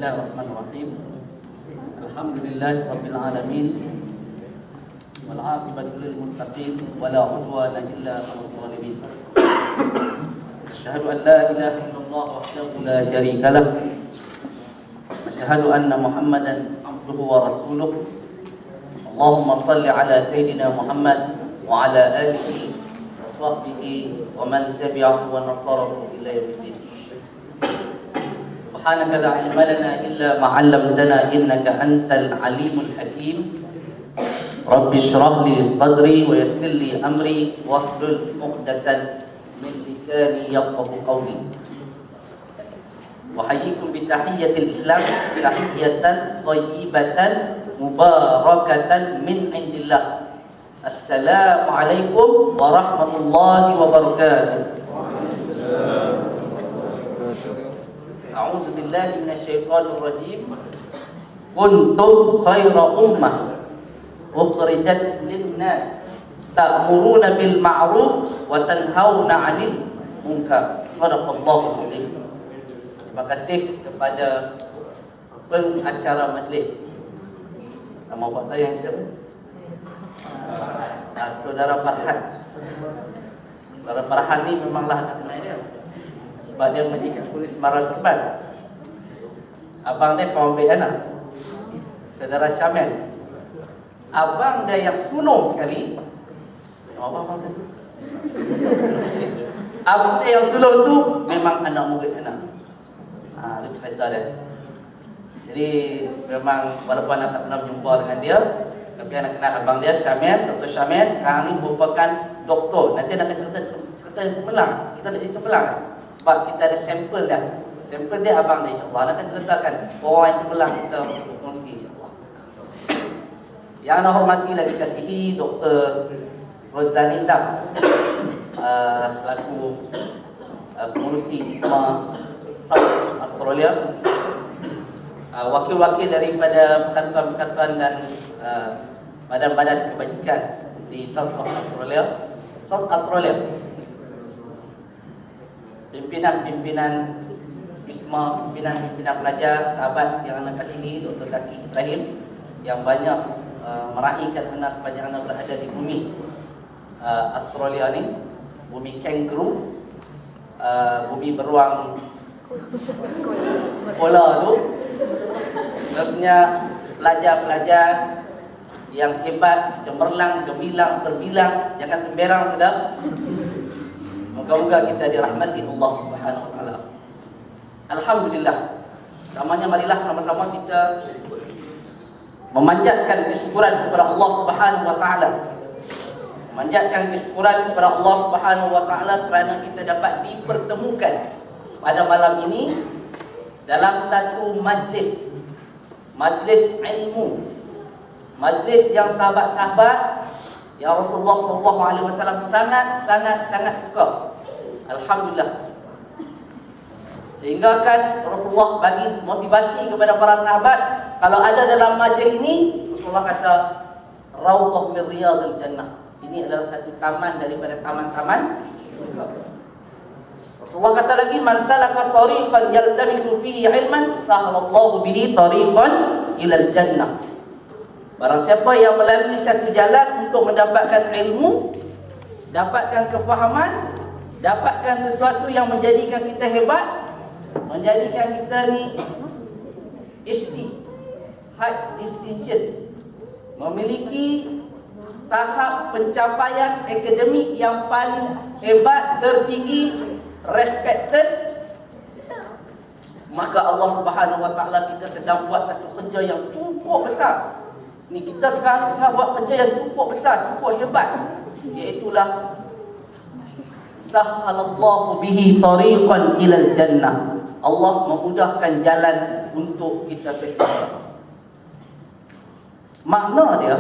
Bismillahirrahmanirrahim. Alhamdulillahi rabbil alamin. Wal 'aqibatu lil muttaqin wa la 'udwana illa 'alal zalimin. Asyhadu an la ilaha illallah wahdahu la syarika lah. Asyhadu anna Muhammadan 'abduhu wa rasuluh. Allahumma shalli ala sayyidina Muhammad wa ala alihi wa sahbihi wa man tabi'ahu wa nasarahu ila yaumiddin. Subhanaka la ilma lana illa ma 'allamtana innaka antal alimul hakim. Rabbi shrah li sadri wa yassir li amri wahlul 'uqdatan min lisani yafqahu qawli. Wa hayyikum bi tahiyyatil Islam tahiyatan thayyibatan mubarakatan min indillah. Assalamu alaikum warahmatullahi wabarakatuh. A'udzu billahi minasyaitonir rajim. Kuntum khaira ummah ukhrijat lin-nas ta'muruna bil ma'ruf wa tanhauna 'anil munkar. Shadaqallahu azim. Terima kasih kepada pengacara majlis. Nama Pak Tay yang siapa? Saudara Farhan. Saudara Farhan ni memanglah tak kenal dia. Sebab dia menjadi polis Mara Serban. Abang dia kawan baik anak, Saudara Syamil. Abang dia yang sulung sekali. Abang dia. Abang dia yang sulung tu memang anak murid anak. Itu cerita dia. Jadi memang walaupun anak tak pernah berjumpa dengan dia, tapi anak kenal abang dia Syamil, Dr. Syamil sekarang ni merupakan doktor. Nanti anak akan cerita yang cemerlang. Kita nak jadi cemerlang sebab kita ada sampel dah. Sampel dia abang dia, insya-Allah. Anak akan ceritakan orang yang cemerlang kita kongsi, insya-Allah. Yang anda hormati lagi kasihi Dr. Rozani Zam, selaku pengurusi ISMA South Australia, wakil-wakil daripada persatuan-persatuan dan badan-badan kebajikan di South Australia, pimpinan-pimpinan ISMA, pimpinan pelajar, sahabat yang anda kasihi, Dr. Zaki Ibrahim yang banyak meraihkan anda sepanjang anda berada di bumi Australia ni, bumi kangaroo, bumi beruang bola tu. Sebenarnya pelajar-pelajar yang hebat, cemerlang, gemilang, terbilang, jangan temberang sudah. Moga-moga kita dirahmati Allah Subhanahu wa taala. Alhamdulillah. Namanya marilah sama-sama kita memanjatkan kesyukuran kepada Allah Subhanahu wa taala. Memanjatkan kesyukuran kepada Allah Subhanahu wa taala kerana kita dapat dipertemukan pada malam ini dalam satu majlis ilmu, majlis yang sahabat-sahabat yang Rasulullah SAW sangat suka. Alhamdulillah. Sehingga kan Rasulullah bagi motivasi kepada para sahabat, kalau ada dalam majlis ini, Rasulullah kata raudhah min riyadil jannah. Ini adalah satu taman daripada taman-taman syurga. Allah kata lagi, man salaka tariqan yaltamisu fihi ilman sahalallahu bihi tariqan ilal jannah. Barang siapa yang melalui satu jalan untuk mendapatkan ilmu, dapatkan kefahaman, dapatkan sesuatu yang menjadikan kita hebat, menjadikan kita ni HD, high distinction, memiliki tahap pencapaian akademik yang paling hebat, tertinggi, respected, maka Allah Subhanahu wa taala kita sedang buat satu kerja yang cukup besar. Ni kita sekarang buat kerja yang cukup besar, cukup hebat, iaitulah sahalallahu bihi tariqan ilal jannah. Allah memudahkan jalan untuk kita ke syurga. Makna dia,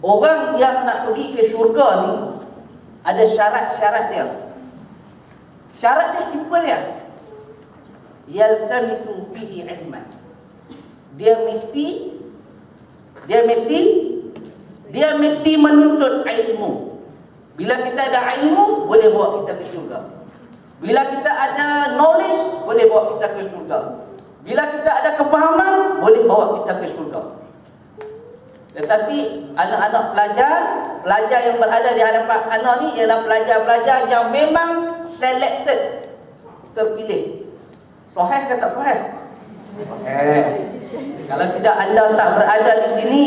orang yang nak pergi ke syurga ni ada syarat-syarat dia. Syarat dia simple ya. Yaltamisu fihi ilman. Dia mesti menuntut ilmu. Bila kita ada ilmu, boleh bawa kita ke syurga. Bila kita ada knowledge, boleh bawa kita ke syurga. Bila kita ada kefahaman, boleh bawa kita ke syurga. Tetapi anak-anak pelajar yang berada di hadapan anak ni ialah pelajar-pelajar yang memang selected, terpilih. Sahih ke tak sahih? Kalau tidak, anda tak berada di sini.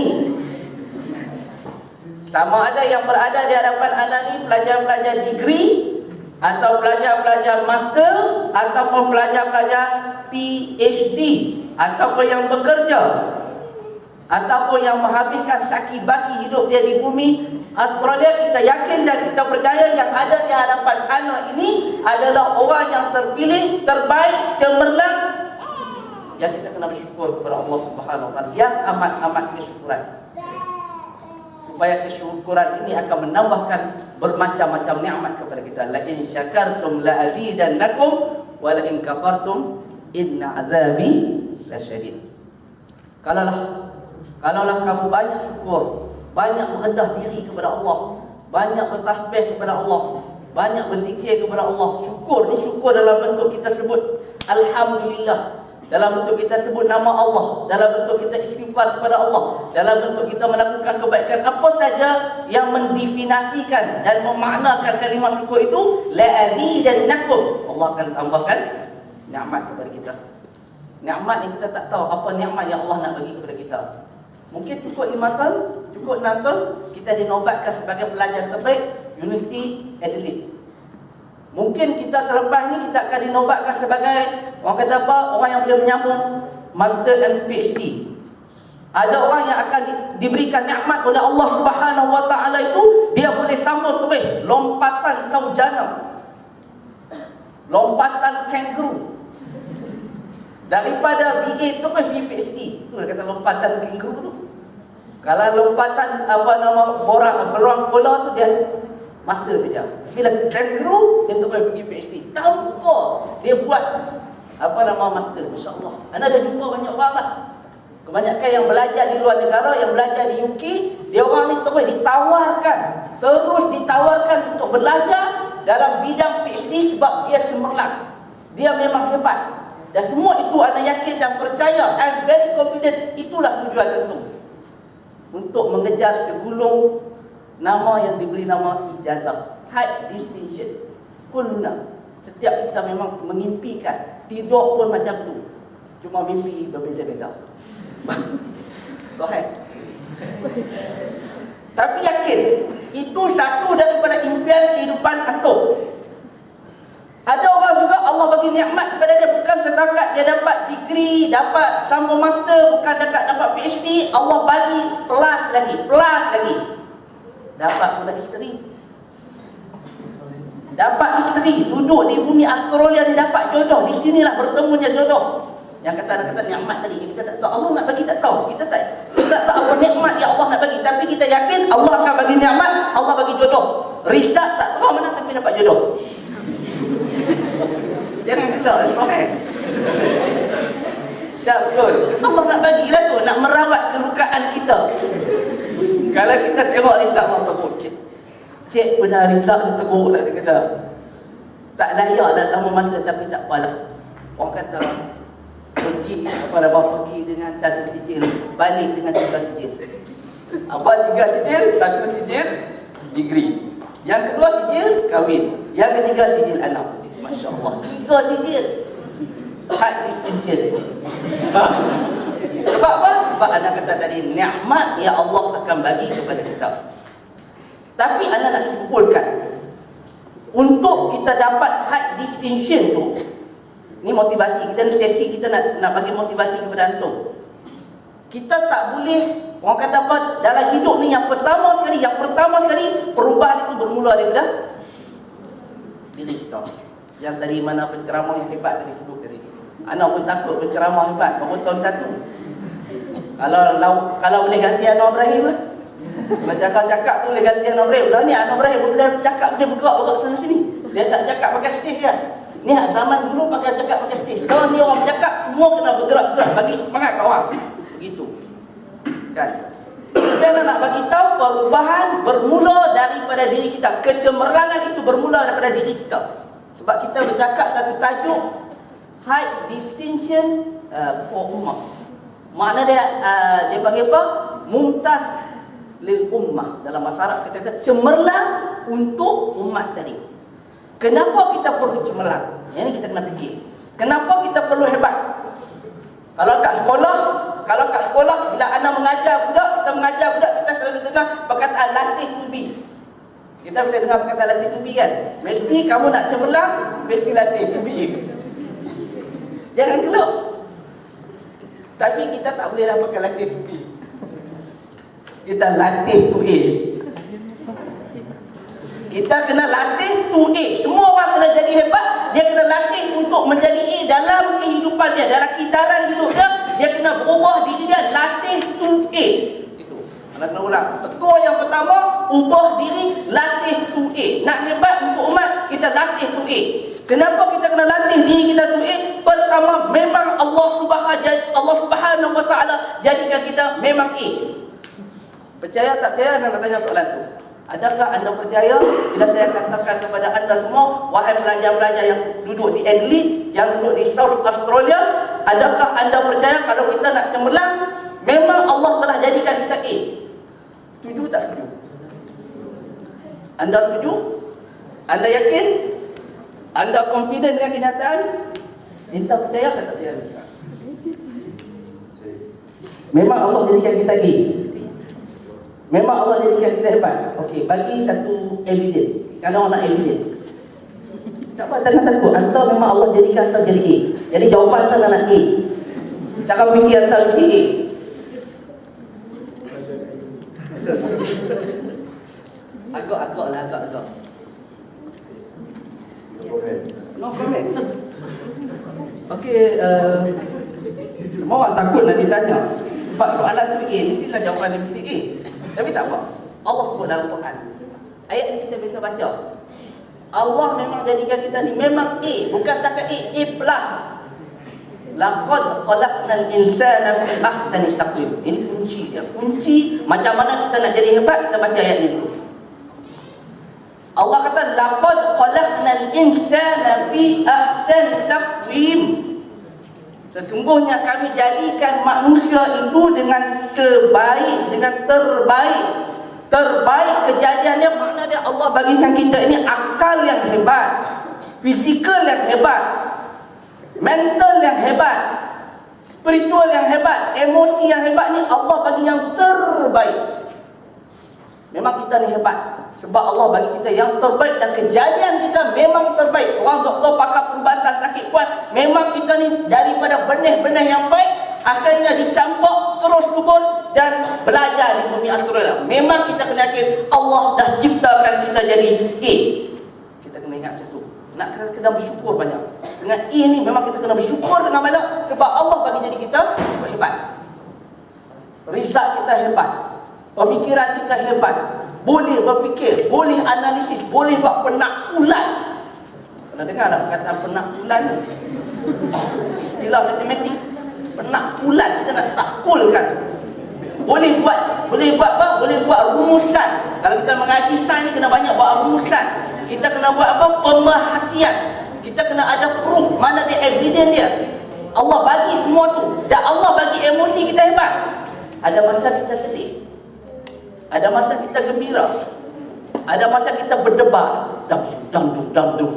Sama ada yang berada di hadapan anda ni pelajar-pelajar degree, atau pelajar-pelajar master, ataupun pelajar-pelajar PhD, ataupun yang bekerja, ataupun yang menghabiskan sakit baki hidup dia di bumi Australia. Kita yakin dan kita percaya yang ada di hadapan anak ini adalah orang yang terpilih, terbaik, cemerlang, yang kita kena bersyukur kepada Allah Subhanahu Wa Taala, yang amat-amat kesyukuran. Supaya kesyukuran ini akan menambahkan bermacam-macam nikmat kepada kita. La in syakartum la azidannakum wa la in kafartum inna azabi lasyadid. Kalaulah kamu banyak syukur, banyak merendah diri kepada Allah, banyak bertasbih kepada Allah, banyak berzikir kepada Allah. Syukur ni, syukur dalam bentuk kita sebut alhamdulillah, dalam bentuk kita sebut nama Allah, dalam bentuk kita istighfar kepada Allah, dalam bentuk kita melakukan kebaikan. Apa saja yang mendefinisikan dan memaknakan kalimah syukur itu, la azidannakum, Allah akan tambahkan nikmat kepada kita. Nikmat yang kita tak tahu apa nikmat yang Allah nak bagi kepada kita. Mungkin cukup 5 tahun, cukup 6 tahun, kita dinobatkan sebagai pelajar terbaik Universiti Adelaide. Mungkin kita selepas ni kita akan dinobatkan sebagai, orang kata apa, orang yang boleh menyambung master dan PhD. Ada orang yang akan diberikan nikmat oleh Allah Subhanahu Wa Taala itu, dia boleh sambung terus lompatan saujana, lompatan kangaroo, daripada BA terus PhD. Itu kata lompatan kangaroo tu. Kalau lompatan beruang bola tu dia master saja. Bila kangaroo dia terus pergi PhD tanpa dia buat master. Masya-Allah. Anda dah jumpa banyak orang lah. Kebanyakan yang belajar di luar negara, yang belajar di UK, dia orang ni terus ditawarkan untuk belajar dalam bidang PhD sebab dia cemerlang. Dia memang hebat. Dan semua itu anda yakin dan percaya, I'm very confident, itulah tujuan tentu. Untuk mengejar segulung nama yang diberi nama ijazah, high distinction. Kulluna, setiap kita memang mengimpikan. Tidur pun macam tu, cuma mimpi berbeza-beza. Sahih. Tapi yakin, itu satu daripada impian kehidupan antum. Ada orang juga Allah bagi nikmat kepada dia, bukan setakat dia dapat degree, dapat sambung master, bukan dekat dapat PhD, Allah bagi plus lagi. Dapat pula isteri. Dapat isteri, duduk di bumi Australia ni dapat jodoh. Di sinilah bertemunya jodoh. Yang kata nikmat tadi, kita tak tahu. Allah nak bagi tak tahu. Kita tak tahu apa nikmat yang Allah nak bagi, tapi kita yakin Allah akan bagi nikmat, Allah bagi jodoh. Rizak tak tahu mana tapi dapat jodoh. Jangan gelak, sahih. Tak betul. Allah nak bagilah tu, nak merawat kelukaan kita. Kalau kita tengok Rizak, Allah teruk. Cik benar Rizak dia teruk lah, dia kata. Tak layak lah sama master, tapi tak apalah. Orang kata pergi dengan satu sijil, balik dengan 3 sijil. Apa 3 sijil? 1 sijil degree, yang kedua sijil kahwin, yang ketiga sijil anak. Masya Allah, 3 sijil high distinction. Sebab apa? Sebab anda kata tadi, nikmat yang Allah akan bagi kepada kita. Tapi anda nak simpulkan, untuk kita dapat high distinction tu, ni motivasi kita, ni sesi kita nak bagi motivasi kepada antum. Kita tak boleh, orang kata apa, dalam hidup ni yang pertama sekali perubahan itu bermula daripada diri kita. Yang tadi mana penceramah yang hebat tadi sebut tadi. Anak pun takut penceramah hebat, baru tahun 1. Kalau boleh ganti Anwar Ibrahim lah. Kalau cakap tu boleh ganti Anwar Ibrahim. Dah ni Anwar Ibrahim boleh cakap, dia bergerak sana sini. Dia tak cakap pakai stage dia. Ni zaman dulu pakai cakap pakai stage. Kalau ni orang bercakap, semua kena bergerak-gerak, bagi semangat kat orang. Begitu. Kan? Kita nak bagi tahu perubahan bermula daripada diri kita. Kecemerlangan itu bermula daripada diri kita. Sebab kita bercakap satu tajuk high distinction for ummah. Makna dia panggil apa? Mumtaz lil ummah. Dalam masyarakat kita kata cemerlang untuk umat tadi. Kenapa kita perlu cemerlang? Yang ini kita kena fikir. Kenapa kita perlu hebat? Kalau kat sekolah bila anak mengajar budak, kita mengajar budak, kita selalu dengar perkataan latih to be. Kita mesti dengar perkataan latih to be kan? Mesti kamu nak cemerlang, mesti latih to be. Jangan gelap. Tapi kita tak boleh pakai latih to be. Kita latih to A. Kita kena latih to A. Semua orang kena jadi hebat. Dia kena latih untuk menjadi A dalam kehidupan dia, dalam kitaran hidup dia. Dia kena berubah diri dia, latih to A. Itu. Anak kena ulang. Tegur yang pertama, ubah diri, latih to A. Nak hebat untuk umat, kita latih to A. Kenapa kita kena latih diri kita to A? Pertama, memang Allah Subhanahu wa taala jadikan kita memang A. Percaya tak percaya? Anda nak tanya soalan tu. Adakah anda percaya bila saya katakan kepada anda semua, wahai pelajar-pelajar yang duduk di Adelaide, yang duduk di South Australia, adakah anda percaya kalau kita nak cemerlang, memang Allah telah jadikan kita A? Setuju tak setuju? Anda setuju? Anda yakin? Anda confident dengan kenyataan? Kita percaya tak percaya? Memang Allah jadikan kita A. Memang Allah jadikan kita hebat. Okey, bagi satu evidence. Kalau orang nak evidence, tak apa, jangan takut. Anda memang Allah jadikan anda jadi A. Jadi jawapan anda nak A. Cara fikir anda mesti A. Agak lah. No comment. Okey, semua orang takut nak ditanya. Sebab soalan tu A, mestilah jawapan dia mesti A. Tapi tak apa. Allah sebut dalam Quran. Ayat ni kita biasa baca. Allah memang jadikan kita ni memang A, bukan takat A plus. Laqad khalaqnal insana fi ahsani taqwim. Ini kunci dia. Kunci macam mana kita nak jadi hebat, kita baca ayat ni dulu. Allah kata laqad khalaqnal insana fi ahsani taqwim. Sesungguhnya kami jadikan manusia itu dengan sebaik, dengan terbaik kejadiannya. Maknanya Allah bagikan kita ini akal yang hebat, fizikal yang hebat, mental yang hebat, spiritual yang hebat, emosi yang hebat. Ni Allah bagi yang terbaik. Memang kita ni hebat sebab Allah bagi kita yang terbaik dan kejadian kita memang terbaik. Orang doktor pakar perubatan sakit kuat, memang kita ni daripada benih-benih yang baik akhirnya dicampur terus subur dan belajar di bumi Australia. Memang kita kena yakin Allah dah ciptakan kita jadi A. Kita kena ingat macam tu. Nak kena bersyukur banyak. Dengan A ni memang kita kena bersyukur dengan banyak sebab Allah bagi jadi kita hebat. Riset kita hebat. Pemikiran kita hebat. Boleh berfikir, boleh analisis, boleh buat penaklukan. Pernah dengar tak perkataan penaklukan? Istilah matematik. Penaklukan, kita nak takulkan. Boleh buat apa? Boleh buat rumusan. Kalau kita mengaji sains ni kena banyak buat rumusan. Kita kena buat apa? Pemerhatian. Kita kena ada proof, mana dia evidence dia. Allah bagi semua tu. Dan Allah bagi emosi kita hebat. Ada masa kita sedih, ada masa kita gembira, ada masa kita berdebar. Dangdung.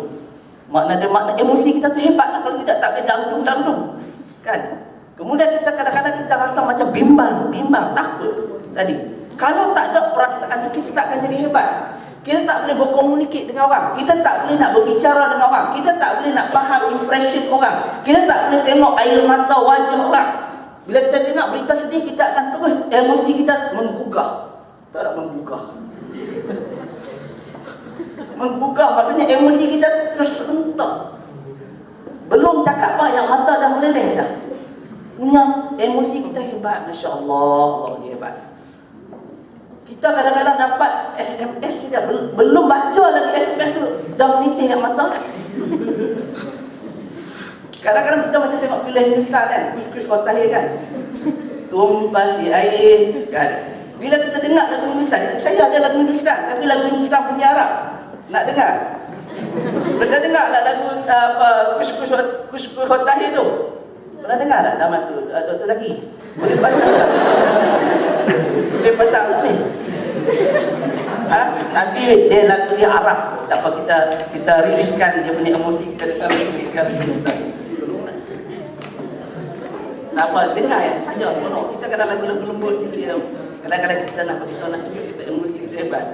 Makna emosi kita tu hebat lah. Kalau tidak tak boleh dangdung. Kan? Kemudian kita kadang-kadang kita rasa macam bimbang, takut. Tadi, kalau tak ada perasaan tu, kita tak akan jadi hebat. Kita tak boleh berkomunikasi dengan orang. Kita tak boleh nak berbicara dengan orang. Kita tak boleh nak faham impression orang. Kita tak boleh tengok air mata wajah orang. Bila kita dengar berita sedih, kita akan terus emosi kita menggugah. Tak nak menggugah. Menggugah maksudnya emosi kita tersentak. Belum cakap apa yang mata dah meleleh dah. Punya emosi kita hebat, masya-Allah, Allah ni hebat. Kita kadang-kadang dapat SMS saja, belum baca lagi SMS tu dah menitih yang mata. Kadang-kadang kita macam tengok filem Hindustan kan, kus-kus Fatahir kan. Tumpah si air kan. Bila kita dengar lagu Hindustan, saya ada lagu Hindustan, tapi lagu Hindustan punya Arab. Nak dengar? Bila saya dengar lagu kus-kus Fatahir tu, Pernah dengar tak nama tu? Dr. Zaki? Boleh pasang tak? Boleh pasang tak ni? Ha? Tapi dia lagu dia Arab. Tak apa kita riliskan dia punya emosi kita dekat Ustaz. Tak apa, dengar ya saja seronok. Kita kadang lagu-lagu lembut dia. Kadang-kadang kita nak tunjuk kita emosi kita hebat.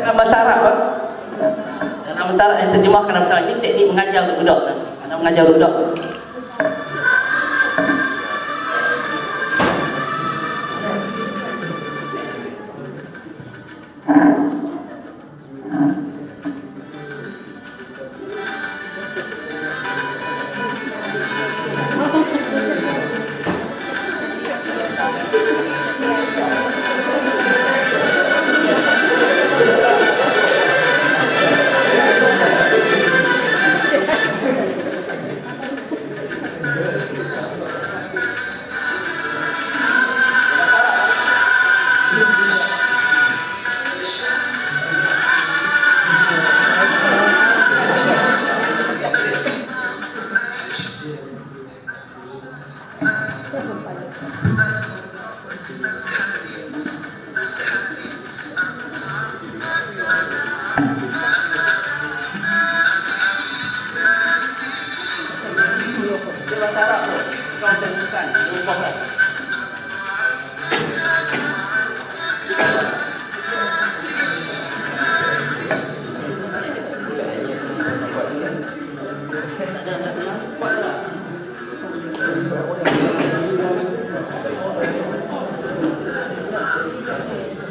Dalam bahasa Arab yang terjemahkan dalam bahasa Arab ini teknik mengajar budak. Anda mengajar budak.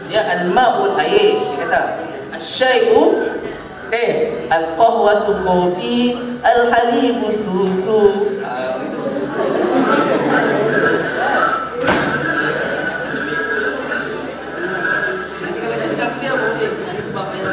Dia al-ma'ul air, dia kata al-syai'u al-qahwatu kopi, al-halibu susu. Nanti kalau kita dengar dia boleh sebab dia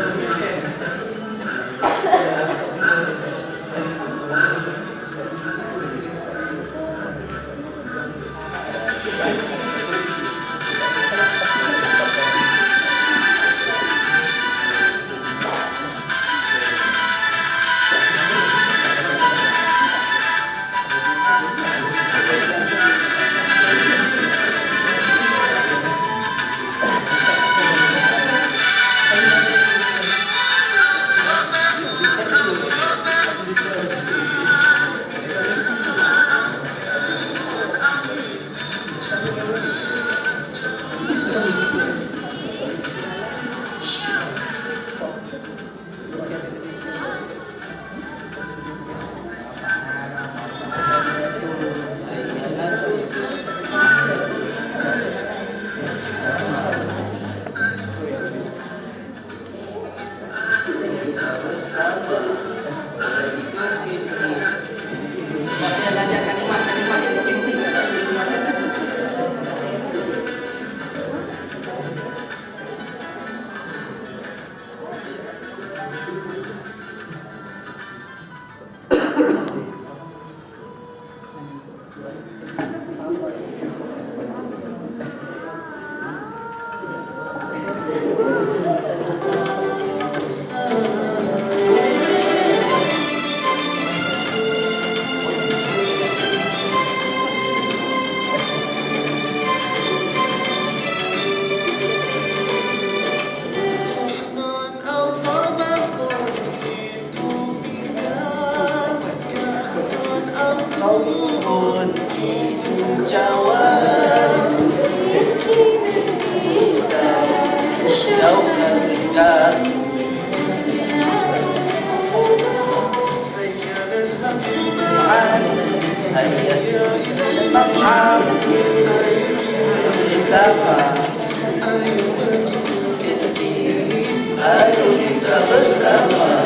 Ayo kita bersama,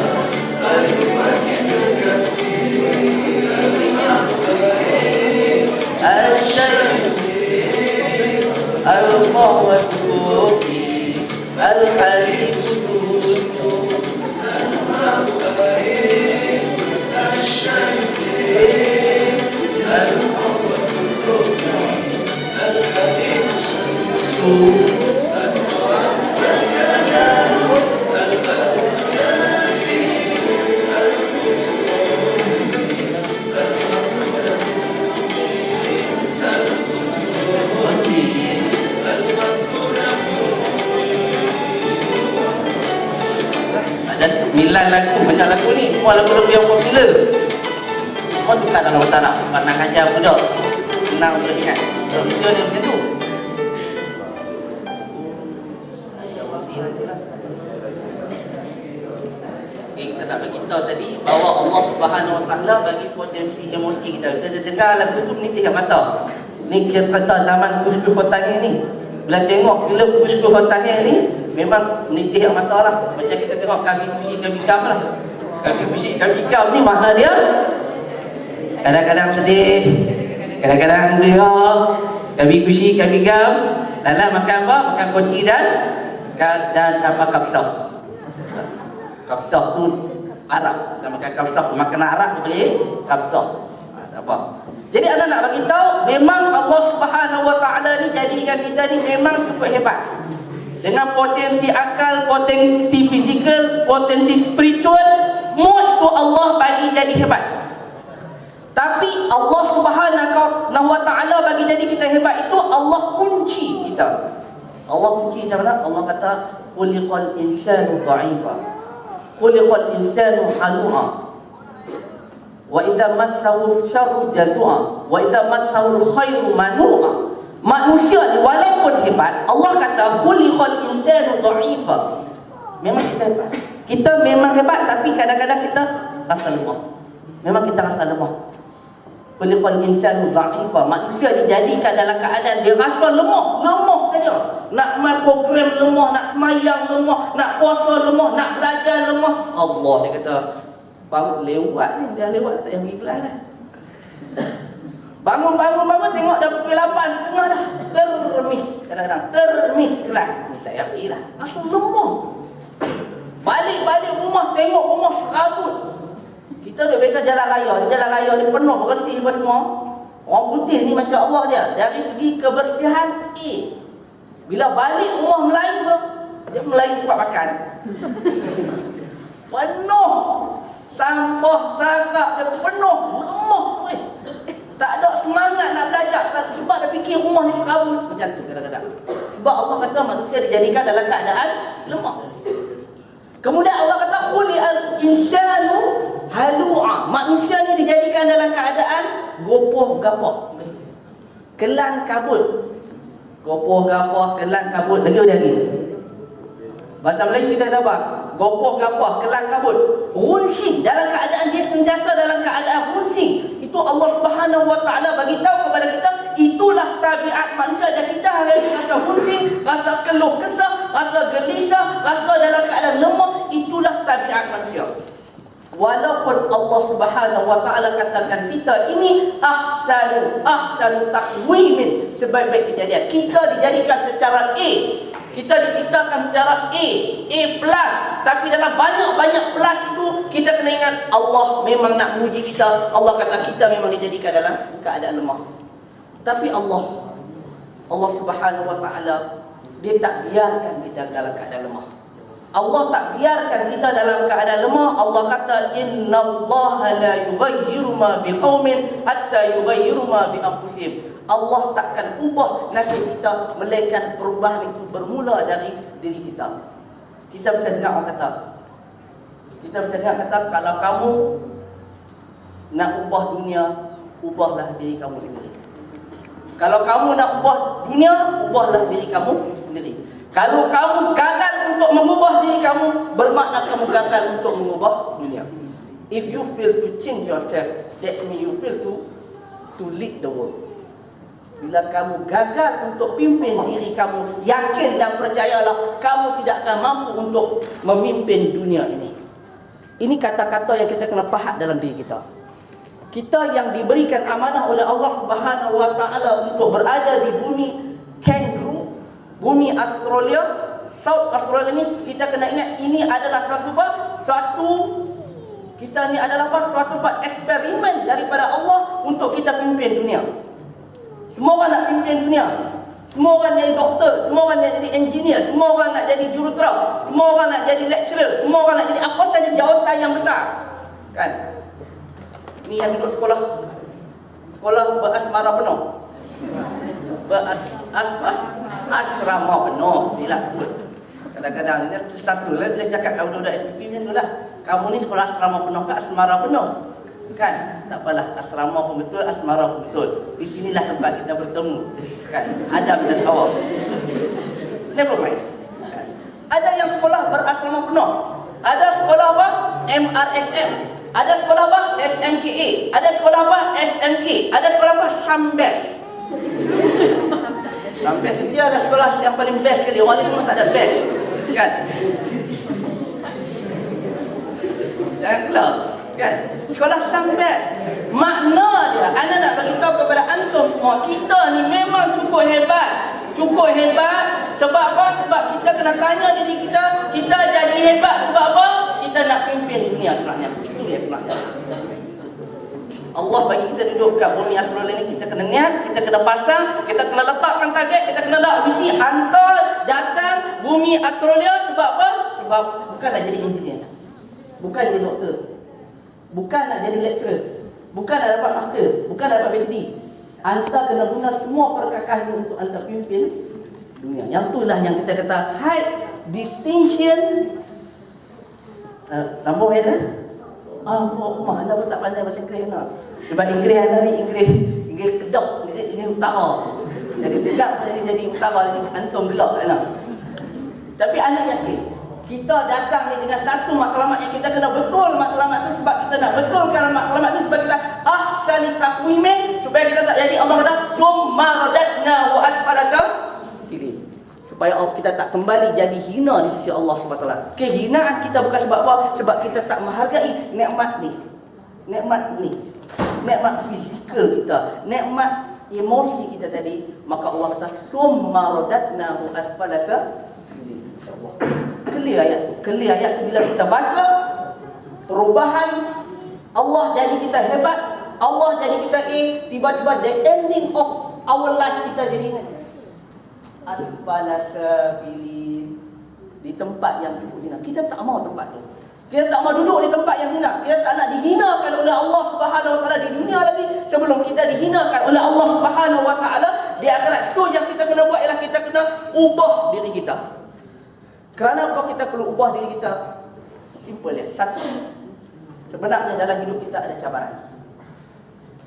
ayo bagi dekati Al-Syai'in Al-Mawad-Tubi Al-Halim Sustu Al-Mawad-Tubi Al-Syai'in Al-Mawad-Tubi Al-Halim Sustu Ada 9 lagu, banyak lagu ni, semua lagu-lagu yang popular. Semua tukar dalam bahasa Arab. Sebab nak ajar budak, senang untuk ingat. Kalau Malaysia ni macam tu. Okay, kita tak bagi tahu tadi bahawa Allah Subhanahu Wa Taala bagi potensi emosi kita. Kita dengar lagu tu menitih kat mata. Ni kita kata zaman Kushku Khotani ni. Bila tengok filem Kushku Khotani ni, memang menitih kat mata lah. Macam kita tengok Kami Kushi Kami Gam lah. Kami Kushi Kami Gam ni makna dia kadang-kadang sedih, kadang-kadang dia Kami Kushi Kami Gam. Lala makan apa? Makan koci dan apa kapsah. Kapsah tu Arab. Kita makan kapsah, makan Arab tu panggil kapsah. Apa? Jadi anda nak bagi tahu memang Allah Subhanahu Wa Taala ni jadikan kita ni memang cukup hebat. Dengan potensi akal, potensi fizikal, potensi spiritual, semua itu Allah bagi jadi hebat. Tapi Allah Subhanahu Wa Taala bagi jadi kita hebat itu Allah kunci kita. Allah kunci macam mana? Allah kata khuliqal insanu dha'ifa. Khuliqal insanu halu'a. Wa idza massahu syarru jazua wa idza massahu khairu manu'a. Manusia ni walaupun hebat, Allah kata khuliqal insanu dha'ifa. Memang kita hebat. Kita memang hebat, tapi kadang-kadang kita rasa lemah. Memang kita rasa lemah. Khuliqal insanu dha'ifa. Manusia dijadikan dalam keadaan dia rasa lemah saja. Nak main program lemah, nak semayang lemah, nak puasa lemah, nak belajar lemah. Allah dia kata bangun lewat ni, dah lewat tak payah pergi kelas dah. Bangun tengok dah pukul 8 setengah dah. Termis kadang-kadang, termis kelas. Tak payah pergi lah. Rasa lemah. Balik rumah tengok rumah serabut. Kita dah biasa jalan raya ni penuh bersih apa semua. Orang putih ni Masya Allah dia, dari segi kebersihan A. Bila balik rumah Melayu dia Melayu buat makan. Penuh sampah, sarap dia penuh, lemah weh. Tak ada semangat nak belajar sebab dia fikir rumah ni serabut. Macam tu kadang-kadang. Sebab Allah kata manusia dijadikan dalam keadaan lemah. Kemudian Allah kata khuliqal insanu halu'a. Manusia ni dijadikan dalam keadaan gopoh-gapoh. Kelang kabut. Gopoh-gapoh, kelang kabut. Lagi. Bahasa Melayu kita kata apa? Gopoh-gapoh, kelang kabut. Runsing, dalam keadaan dia sentiasa dalam keadaan runsing. Itu Allah Subhanahu Wa Taala bagi tahu kepada kita, itulah tabiat manusia. Dan kita hari ini rasa runsing, rasa keluh kesah, rasa gelisah, rasa dalam keadaan lemah. Itulah tabiat manusia. Walaupun Allah Subhanahu Wa Taala katakan kita ini ahsanu taqwimin, sebaik-baik kejadian. Kita dijadikan secara A. Kita diciptakan secara A plus. Tapi dalam banyak-banyak plus itu, kita kena ingat Allah memang nak uji kita. Allah kata kita memang dijadikan dalam keadaan lemah. Tapi Allah Subhanahu Wa Taala, dia tak biarkan kita dalam keadaan lemah. Allah tak biarkan kita dalam keadaan lemah. Allah kata innallaha la yughayyiru ma biqaumin hatta yughayyiru ma bi anfusihim. Allah takkan ubah nasib kita melainkan perubahan itu bermula dari diri kita. Kita bisa dengar orang kata, kalau kamu nak ubah dunia, ubahlah diri kamu sendiri. Kalau kamu nak ubah dunia, ubahlah diri kamu sendiri. Kalau kamu gagal untuk mengubah diri kamu, bermakna kamu gagal untuk mengubah dunia. If you fail to change yourself, that means you fail to lead the world. Bila kamu gagal untuk pimpin diri kamu, yakin dan percayalah kamu tidak akan mampu untuk memimpin dunia ini. Ini kata-kata yang kita kena pahat dalam diri kita. Kita yang diberikan amanah oleh Allah Subhanahu wa taala untuk berada di bumi kangaroo, bumi Australia, South Australia ni, kita kena ingat ini adalah kita ni adalah suatu eksperimen daripada Allah untuk kita pimpin dunia. Semua orang nak pimpin dunia. Semua orang jadi doktor, semua orang nak jadi engineer, semua orang nak jadi jurutera, semua orang nak jadi lecturer, semua orang nak jadi apa saja jawatan yang besar. Kan? Ni yang duduk sekolah berasmara penuh. Asrama penuh. Silah sebut. Kadang-kadang dia satu lah, dia cakap kalau budak SPP macam tu lah. Kamu ni sekolah asrama penuh ke asmara penuh? Kan? Tak apalah, asrama pun betul, asmara pun betul. Di sinilah tempat kita bertemu. Kan? Adam dan Hawa. Never mind. Kan? Ada yang sekolah berasrama penuh. Ada sekolah apa? MRSM. Ada sekolah apa? SMKA. Ada sekolah apa? SMK. Ada sekolah apa? Sambes. Sambes dia ada sekolah yang paling best sekali. Orang ni semua tak ada best. Kan? Jangan keluar. Kan? Sekolah Sambes. Makna dia, anda nak beritahu kepada antum semua, kita ni memang cukup hebat. Cukup hebat. Sebab apa? Sebab kita kena tanya diri kita, kita jadi hebat sebab apa? Kita nak pimpin dunia sebenarnya. Itu dia sebenarnya. Allah bagi kita duduk kat bumi Australia ni, kita kena niat, kita kena pasang, kita kena letakkan target, kita kena letak visi, hantar datang bumi Australia. Sebab apa? Sebab bukan nak jadi engineer, bukan jadi doktor, bukan nak jadi lecturer, bukan nak dapat master, bukan nak dapat PhD. Anda kena guna semua perkakasan untuk anda pimpin dunia. Yang itulah yang kita kata high distinction. Tambah head rumah anda pun tak pandai bahasa Inggeris nak. Sebab Inggeris anda ni Inggeris Kedah, Inggeris utara. Jadi tegak jadi utara, jadi antum gelap nak. Tapi anda yakin kita datang ni dengan satu matlamat yang kita kena betul matlamat tu. Sebab kita nak betulkan matlamat tu, sebab kita ahsani taqwimin, supaya kita tak jadi Allah kata summa radadnahu asfala safilin, supaya kita tak kembali jadi hina di sisi Allah SWT. Kehinaan kita bukan sebab apa? Sebab kita tak menghargai nikmat ni, nikmat fizikal kita, nikmat emosi kita tadi. Maka Allah kata summa radadnahu asfala safilin. Clear ayat tu bila kita baca, perubahan Allah jadi kita hebat, Allah jadi kita tiba-tiba the ending of our life kita jadi asfala safilin, di tempat yang cukup hina. Kita tak mau tempat tu. Kita tak mau duduk di tempat yang hina. Kita tak nak dihinakan oleh Allah Subhanahu wa taala di dunia lagi sebelum kita dihinakan oleh Allah Subhanahu wa taala di akhirat. So yang kita kena buat ialah kita kena ubah diri kita. Kerana apa kita perlu ubah diri kita? Simple ya. Satu, sebenarnya dalam hidup kita ada cabaran,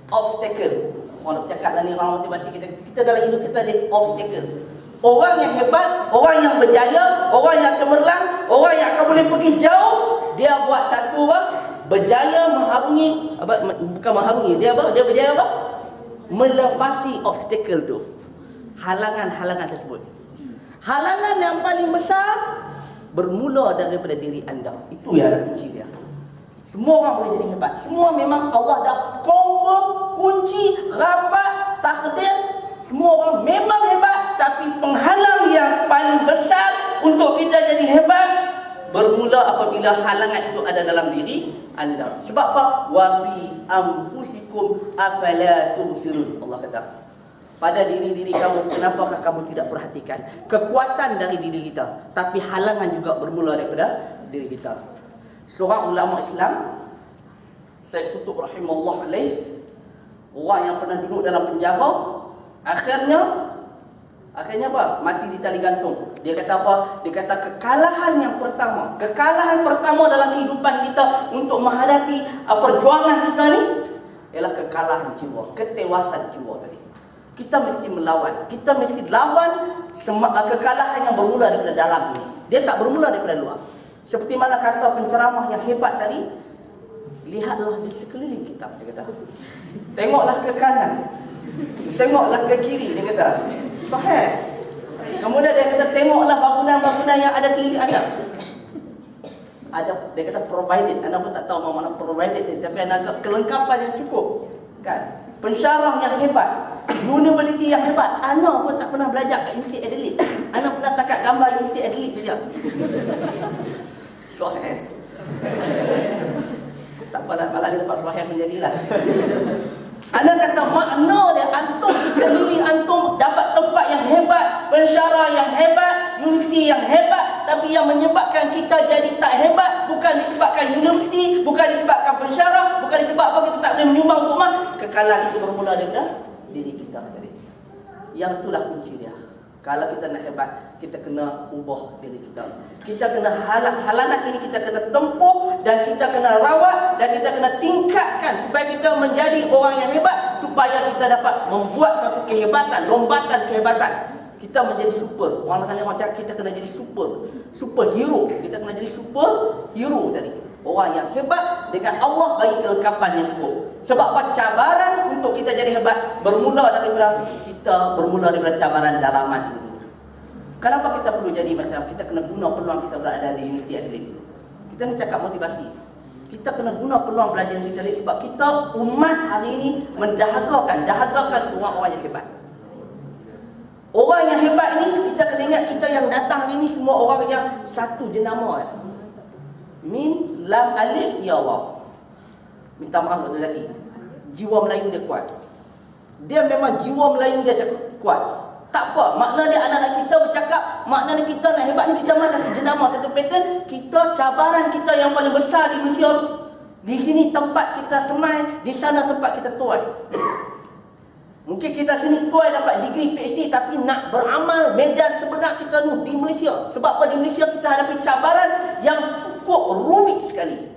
obstacle. Orang cakap ni, orang motivasi kita dalam hidup kita ada obstacle. Orang yang hebat, orang yang berjaya, orang yang cemerlang, orang yang akan boleh pergi jauh, dia buat satu apa? Berjaya mengharungi, bukan mengharungi, dia apa? Dia berjaya apa? Melepasi obstacle tu, halangan-halangan tersebut. Halangan yang paling besar bermula daripada diri anda. Itu yang ada kunci dia. Semua orang boleh jadi hebat. Semua memang Allah dah confirm, kunci, rapat, takdir. Semua orang memang hebat. Tapi penghalang yang paling besar untuk kita jadi hebat bermula apabila halangan itu ada dalam diri anda. Sebab apa? Wa fi anfusikum afala tubsirun. Allah kata, pada diri-diri kamu, kenapakah kamu tidak perhatikan kekuatan dari diri kita? Tapi halangan juga bermula daripada diri kita. Seorang ulama Islam, Syekh Qutb rahimahullah alaih, orang yang pernah duduk dalam penjara, akhirnya apa? Mati di tali gantung. Dia kata apa? Dia kata kekalahan pertama dalam kehidupan kita untuk menghadapi perjuangan kita ni ialah kekalahan jiwa, ketewasan jiwa tadi. Kita mesti melawan. Kita mesti lawan kekalahan yang bermula daripada dalam ini. Dia tak bermula daripada luar. Seperti mana kata penceramah yang hebat tadi, lihatlah di sekeliling kita, dia kata. Tengoklah ke kanan. tengoklah ke kiri, dia kata. Sahih. Kemudian dia kata tengoklah bangunan-bangunan yang ada kiri anda. Ada, dia kata provided. Anda pun tak tahu mana provided ni, tapi anda kelengkapan yang cukup. Kan? Pensyarah yang hebat, universiti yang hebat. Anda pun tak pernah belajar kat Universiti Adelaide. Anda pernah takat gambar Universiti Adelaide saja. Sahih. Tak apalah, malah dia dapat sahih menjadilah. Anda kata makna dia antum dikeliling, antum dapat tempat yang hebat, pensyarah yang hebat, universiti yang hebat, tapi yang menyebabkan kita jadi tak hebat bukan disebabkan universiti, bukan disebabkan pensyarah, bukan disebabkan apa kita tak boleh menyumbang untuk umat. Kekalahan itu bermula daripada diri kita tadi. Yang itulah kunci dia. Kalau kita nak hebat, kita kena ubah diri kita. Kita kena halangan ini kita kena tempuh, dan kita kena rawat, dan kita kena tingkatkan supaya kita menjadi orang yang hebat, supaya kita dapat membuat satu kehebatan, lompatan kehebatan. Kita menjadi super. Orang macam kita kena jadi superhero. Kita kena jadi superhero tadi. Orang yang hebat dengan Allah bagi kelengkapan yang cukup. Sebab apa? Cabaran untuk kita jadi hebat bermula daripada cabaran dalaman itu. Kenapa kita perlu jadi macam kita kena guna peluang kita berada di Universiti Adelaide? Kita ni cakap motivasi. Kita kena guna peluang belajar di Universiti Adelaide sebab kita umat hari ini dahagakan orang-orang yang hebat. Orang yang hebat ni kita kena ingat, kita yang datang hari ini semua orang yang satu jenama. Mim, lam, alif, ya Allah. Minta maaf kepada lelaki. Jiwa Melayu dia kuat. Dia memang jiwa Melayu dia kuat. Tak apa, makna dia anak-anak kita bercakap, makna kita nak hebat ni, kita masih satu jenama, satu pattern. Kita, cabaran kita yang paling besar di Malaysia, di sini tempat kita semai, di sana tempat kita tuai. Mungkin kita sini tuai dapat degree PhD, tapi nak beramal medan sebenar kita ni di Malaysia. Sebab apa? Di Malaysia kita hadapi cabaran yang cukup rumit sekali.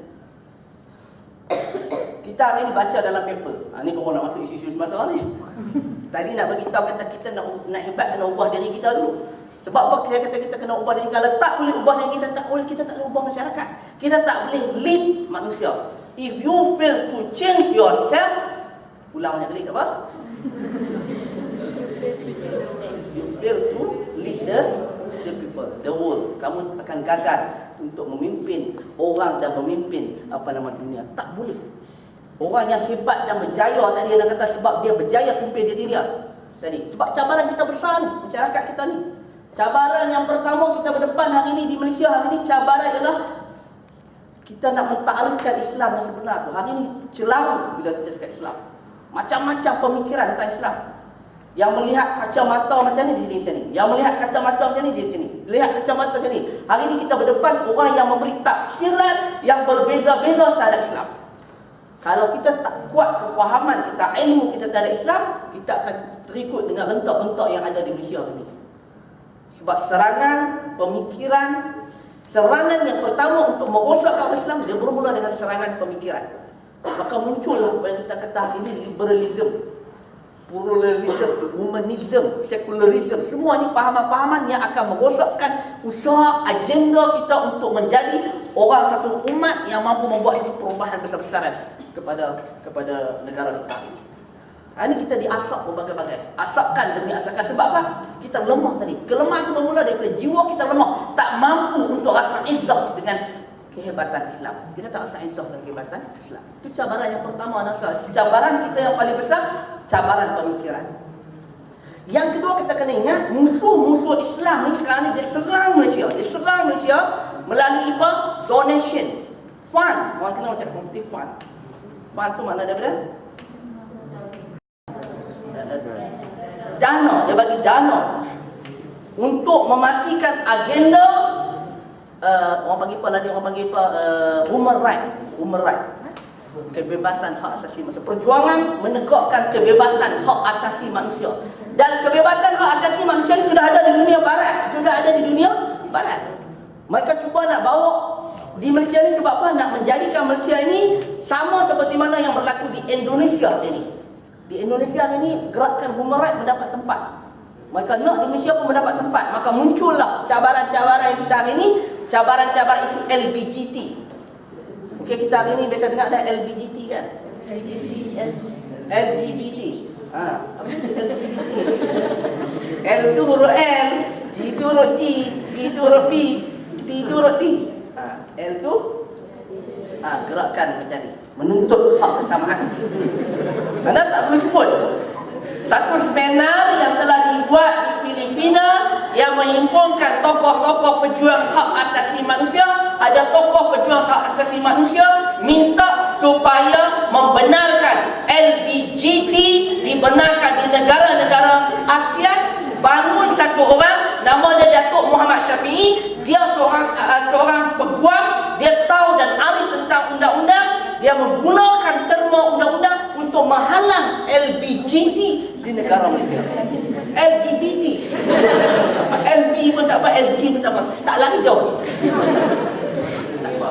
Kita hari ini baca dalam paper. Ni baru nak masuk isu-isu masalah ni. Tadi nak bagi tahu kata kita nak hebat, kena ubah diri kita dulu. Sebab apa kita kata kita kena ubah diri? Kalau tak boleh ubah diri kita, kita tak boleh ubah masyarakat. Kita tak boleh lead manusia. If you fail to change yourself, ulang banyak kali tak apa? You fail to lead the people, the world. Kamu akan gagal untuk memimpin orang dan memimpin dunia. Tak boleh. Orang yang hebat dan berjaya tadi yang kata sebab dia berjaya pimpin diri dia tadi. Sebab cabaran kita besar ni, masyarakat kita ni. Cabaran yang pertama kita berdepan hari ini di Malaysia hari ini, cabaran ialah kita nak mentakrifkan Islam yang sebenar tu. Hari ini celaru bila kita cakap Islam. Macam-macam pemikiran tentang Islam. Yang melihat kacamata macam ni, dia jadi macam ni. Yang melihat kacamata macam ni, dia macam ni. Lihat kacamata macam ni. Hari ini kita berdepan orang yang memberi tafsiran yang berbeza-beza terhadap Islam. Kalau kita tak kuat kefahaman kita, ilmu kita terhadap Islam, kita akan terikut dengan rentak-rentak yang ada di Malaysia ini. Sebab serangan pemikiran, serangan yang pertama untuk merosakkan Islam, dia bermula dengan serangan pemikiran. Maka muncullah apa yang kita kata hari ini, liberalism, pluralism, humanism, secularism. Semua ini pahaman-pahaman yang akan merosakkan usaha agenda kita untuk menjadi orang satu umat yang mampu membuat satu perubahan besar-besaran kepada negara kita. Ini kita diasap berbagai-bagai. Asapkan demi asapkan. Sebab apa? Kita lemah tadi. Kelemahan itu bermula daripada jiwa kita lemah. Tak mampu untuk rasa izzah dengan kehebatan Islam. Kita tak rasa izzah dengan kehebatan Islam. Itu cabaran yang pertama. Cabaran kita yang paling besar, cabaran pemikiran. Yang kedua kita kena ingat, musuh-musuh Islam ni sekarang ni dia serang Malaysia. Dia serang Malaysia melalui apa? Donation. Fund. Orang kenal macam kompetitif fund. Fund tu makna daripada dana. Dia bagi dana untuk memastikan agenda orang panggil apa lagi? Orang panggil apa? Human right. Kebebasan hak asasi manusia. Perjuangan menegakkan kebebasan hak asasi manusia. Dan kebebasan hak asasi manusia ni sudah ada di dunia barat. Mereka cuba nak bawa di Malaysia ni sebab apa? Nak menjadikan Malaysia ini sama seperti mana yang berlaku di Indonesia ini. Di Indonesia ini gerakan human right mendapat tempat. Mereka nak di Malaysia pun mendapat tempat. Maka muncullah cabaran-cabaran yang kita hari ini, cabaran-cabaran isu LGBT. Mungkin kita hari ini biasa dengar dah LGBT kan? LGBT. Apa itu LGBT? L itu huruf L, G itu huruf G, B itu huruf B, T itu huruf T. L itu gerakan mencari, menuntut hak kesamaan. Anda tak perlu sebut. Satu seminar yang telah dibuat di Filipina yang menghimpunkan tokoh-tokoh pejuang hak asasi manusia. Ada tokoh pejuang hak asasi manusia minta supaya membenarkan LGBT dibenarkan di negara-negara ASEAN. Bangun satu orang, nama dia Datuk Muhammad Syafiee. Dia seorang peguam, dia tahu dan ahli tentang undang-undang. Dia menggunakan terma undang-undang untuk menghalang LGBT di negara Malaysia. LGBT, LB pun tak apa, LG pun tak apa, tak lari jauh. Tak apa.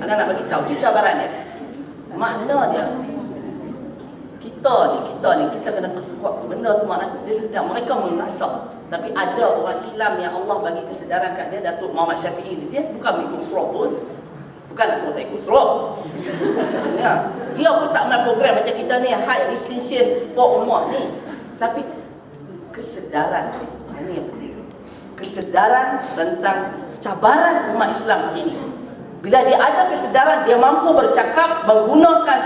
Anda nak bagi tahu, itu cabaran dia. Makna dia, kita ni kita kena kuat benda tu, makna dia sedang mereka menasab. Tapi ada orang Islam yang Allah bagi kesedaran kat dia, Datuk Muhammad Syafiee ni, dia bukan mengikut surah pun. Bukan nak suruh tak ikut surah. Ya, dia pun tak main program macam kita ni, high distinction for ummah ni. Tapi kesedaran, ini yang penting. Kesedaran tentang cabaran umat Islam hari ini. Bila dia ada kesedaran, dia mampu bercakap menggunakan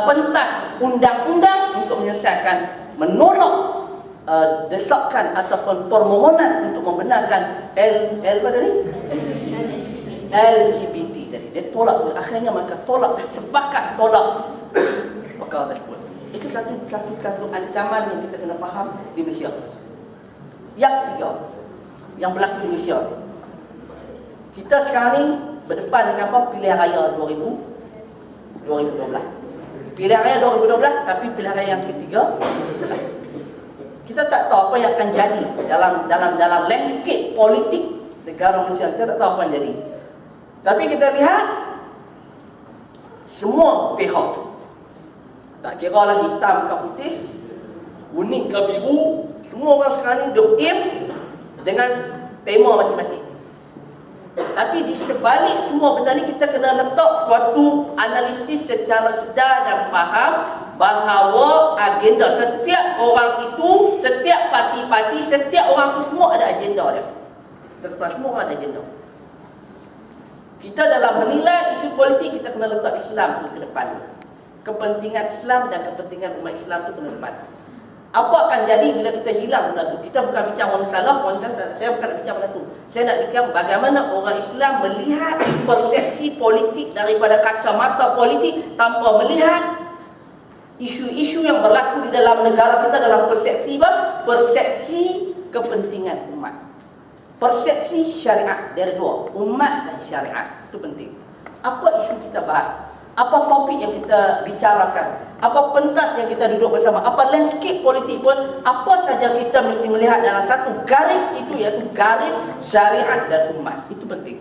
pentas undang-undang untuk menyelesaikan, menolak desakan ataupun permohonan untuk membenarkan LGBT tadi. Dia tolak, akhirnya mereka tolak, sepakat tolak perkara tersebut. Itu satu ancaman yang kita kena faham di Malaysia. Yang ketiga, yang berlaku di Malaysia, kita sekarang ni berdepan dengan apa? Pilihan raya 2012. Pilihan raya 2012, tapi pilihan raya yang ketiga, kita tak tahu apa yang akan jadi dalam landscape politik negara Malaysia. Kita tak tahu apa yang jadi. Tapi kita lihat semua pihak, tak kira lah hitam ke putih, kuning ke biru, semua orang sekarang ni duk aim dengan tema masing-masing. Tapi di sebalik semua benda ni, kita kena letak suatu analisis secara sedar dan faham bahawa agenda setiap orang itu, setiap parti-parti, setiap orang itu semua ada agenda dia. Semua orang ada agenda. Kita dalam menilai isu politik, kita kena letak Islam ke depan. Kepentingan Islam dan kepentingan umat Islam itu kena depan. Apa akan jadi bila kita hilang benda tu? Kita bukan bincang orang salah, saya bukan nak bincang benda tu. Saya nak bincang bagaimana orang Islam melihat persepsi politik daripada kacamata politik tanpa melihat isu-isu yang berlaku di dalam negara kita dalam persepsi persepsi kepentingan umat. Persepsi syariat, dia ada dua, umat dan syariat. Itu penting. Apa isu kita bahas? Apa topik yang kita bicarakan? Apa pentas yang kita duduk bersama? Apa landscape politik pun, apa saja kita mesti melihat dalam satu garis itu, iaitu garis syariat dan umat. Itu penting.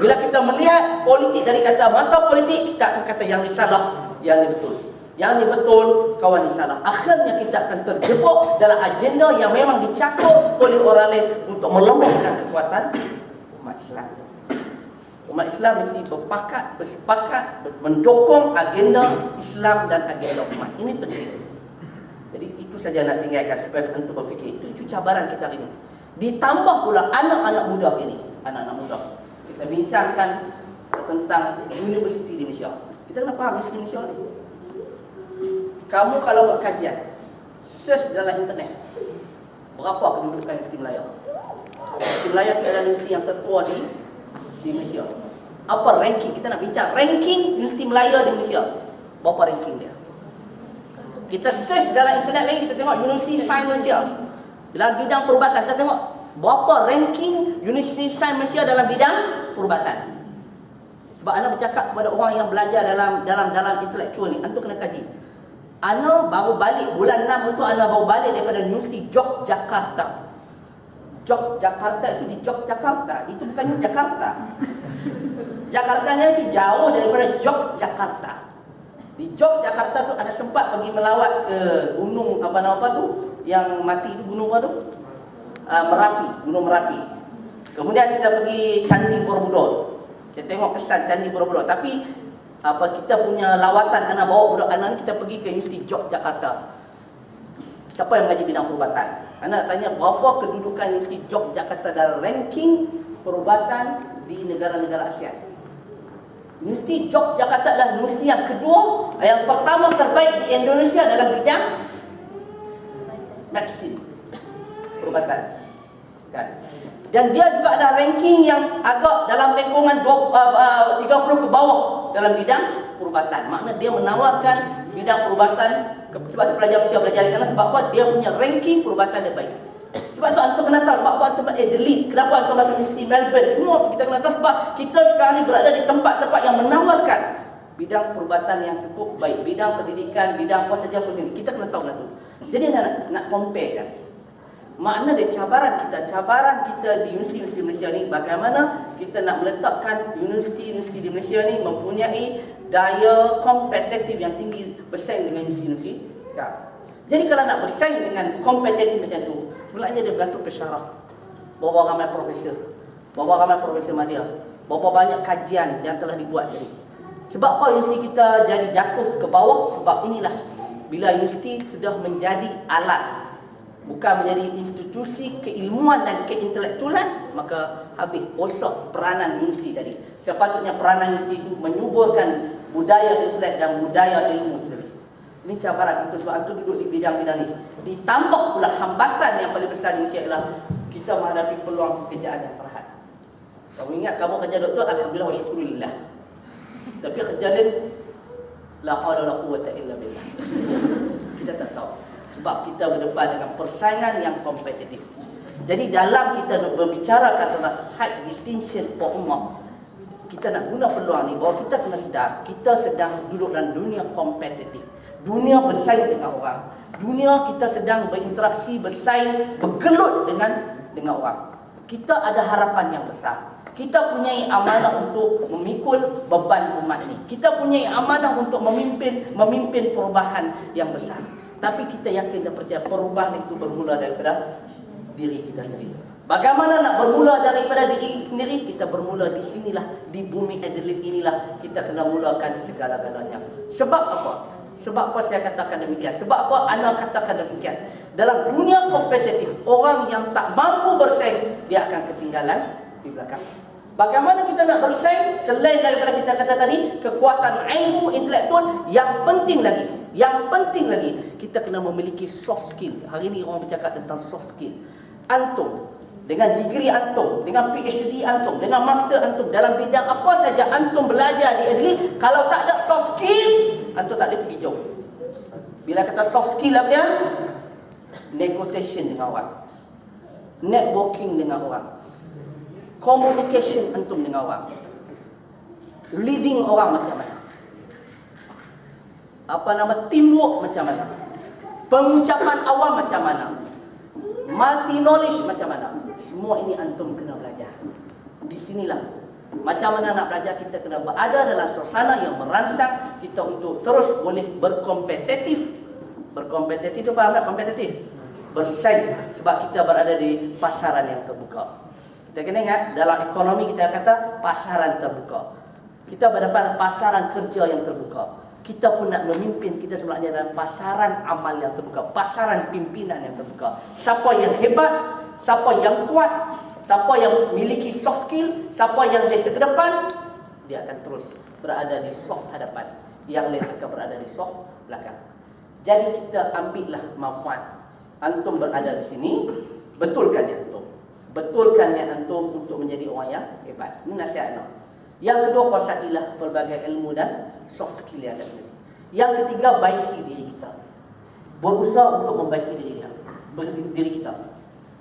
Bila kita melihat politik dari kata mata politik, kita akan kata yang ini salah, yang ini betul. Yang ini betul, kawan ini salah. Akhirnya kita akan terjebak dalam agenda yang memang dicakup oleh orang lain untuk melemahkan kekuatan umat Islam. Umat Islam mesti bersepakat mendukung agenda Islam dan agenda umat. Ini penting. Jadi itu saja nak tinggalkan supaya kita berfikir. Itu cabaran kita hari ini. Ditambah pula anak-anak muda ini. Anak-anak muda. Kita bincangkan tentang universiti di Malaysia. Kita kena faham universiti Malaysia ni. Kamu kalau buat kajian, search dalam internet, berapa kedudukan Universiti Melaya? Universiti Melaya itu adalah universiti yang tertua di Malaysia. Apa ranking? Kita nak bincang ranking Universiti Melaya di Malaysia. Berapa ranking dia? Kita search dalam internet lagi, kita tengok Universiti Sains Malaysia dalam bidang perubatan. Kita tengok berapa ranking Universiti Sains Malaysia dalam bidang perubatan. Sebab anda bercakap kepada orang yang belajar dalam intelektual ni, antum kena kaji. Ana baru balik bulan 6 itu, ana baru balik daripada Universiti Yogyakarta. Yogyakarta itu di Yogyakarta, itu bukannya Jakarta. Jakartanya itu jauh daripada Yogyakarta. Di Yogyakarta tu ada sempat pergi melawat ke gunung apa tu yang mati itu, gunung apa tu? Merapi, Gunung Merapi. Kemudian kita pergi Candi Borobudur. Kita tengok kesan Candi Borobudur. Tapi kita punya lawatan, anak bawa budak anak ni, kita pergi ke Universiti Yogyakarta. Siapa yang mengaji bidang perubatan? Anak tanya berapa kedudukan Universiti Yogyakarta dalam ranking perubatan di negara-negara ASEAN. Universiti Yogyakarta adalah universiti yang kedua, yang pertama terbaik di Indonesia dalam bidang medicine, perubatan. Kan? Dan dia juga ada ranking yang agak dalam lingkungan 30 ke bawah dalam bidang perubatan. Maknanya dia menawarkan bidang perubatan. Sebab pelajar Malaysia belajar di sana, sebab apa? Dia punya ranking perubatan dia baik. Sebab tu antum kena tahu sebab apa antum elite. Kenapa antum masuk Universiti Melbourne? Semua kita kena tahu sebab kita sekarang ni berada di tempat-tempat yang menawarkan bidang perubatan yang cukup baik, bidang pendidikan, bidang apa saja pun ini. Kita kena tahu benda tu. Jadi nak compare kan. Makna dia cabaran kita di universiti-universiti Malaysia ni, bagaimana kita nak meletakkan universiti-universiti di Malaysia ni mempunyai daya kompetitif yang tinggi bersaing dengan universiti-universiti. Jadi kalau nak bersaing dengan kompetitif macam tu, sebenarnya dia bergantung ke syarah. Berapa ramai profesor media, berapa banyak kajian yang telah dibuat tadi. Sebab apa universiti kita jadi jatuh ke bawah? Sebab inilah, bila universiti sudah menjadi alat, bukan menjadi institusi keilmuan dan keintelektualan, maka habis rosak peranan universiti tadi. Sepatutnya peranan universiti itu menyuburkan budaya intelek dan budaya ilmu tadi. Ini cabaran antum, sebab antum duduk di bidang-bidang ini. Ditambah pula hambatan yang paling besar di Malaysia ialah kita menghadapi peluang pekerjaan yang terhad. Kamu ingat kamu kerja doktor, alhamdulillah wa syukurillah. Tapi kerja lain, la haula wala quwwata illa billah. Kita tak tahu. Sebab kita berdepan dengan persaingan yang kompetitif. Jadi dalam kita berbicara tentang high distinction for ummah, kita nak guna peluang ni bahawa kita kena sedar kita sedang duduk dalam dunia kompetitif. Dunia bersaing dengan orang. Dunia kita sedang berinteraksi, bersaing, bergelut dengan orang. Kita ada harapan yang besar. Kita punyai amanah untuk memikul beban umat ni. Kita punyai amanah untuk memimpin perubahan yang besar. Tapi kita yakin dan percaya perubahan itu bermula daripada diri kita sendiri. Bagaimana nak bermula daripada diri sendiri? Kita bermula di sinilah, di bumi Adelaide inilah kita kena mulakan segala-galanya. Sebab apa? Sebab apa saya katakan demikian? Sebab apa anda katakan demikian? Dalam dunia kompetitif, orang yang tak mampu bersaing, dia akan ketinggalan di belakang. Bagaimana kita nak bersaing? Selain daripada kita kata tadi, kekuatan ilmu intelektual, yang penting lagi, kita kena memiliki soft skill. Hari ini orang bercakap tentang soft skill. Antum, dengan degree antum, dengan PhD antum, dengan master antum, dalam bidang apa saja antum belajar di Adelaide, kalau tak ada soft skill, antum tak boleh pergi jauh. Bila kata soft skill apa dia? Negotiation dengan orang, networking dengan orang, communication antum dengan orang, leading orang macam mana, teamwork macam mana, pengucapan awam macam mana, multi knowledge macam mana. Semua ini antum kena belajar. Di sinilah macam mana nak belajar, kita kena berada dalam suasana yang merangsang kita untuk terus boleh berkompetitif. Berkompetitif itu faham tak? Kompetitif, bersaing, sebab kita berada di pasaran yang terbuka. Kita kena ingat, dalam ekonomi kita kata pasaran terbuka. Kita berdepan pasaran kerja yang terbuka. Kita pun nak memimpin, kita sebenarnya dalam pasaran amal yang terbuka, pasaran pimpinan yang terbuka. Siapa yang hebat, siapa yang kuat, siapa yang memiliki soft skill, siapa yang dia ke depan, dia akan terus berada di soft hadapan. Yang lain akan berada di soft belakang. Jadi kita ambillah manfaat. Antum berada di sini, betulkan niat antum. Betulkan niat antum untuk menjadi orang yang hebat. Ini nasihat antum. Yang kedua, kuasailah pelbagai ilmu dan soft skill yang ada sendiri. Yang ketiga, baiki diri kita. Berusaha untuk membaiki diri kita.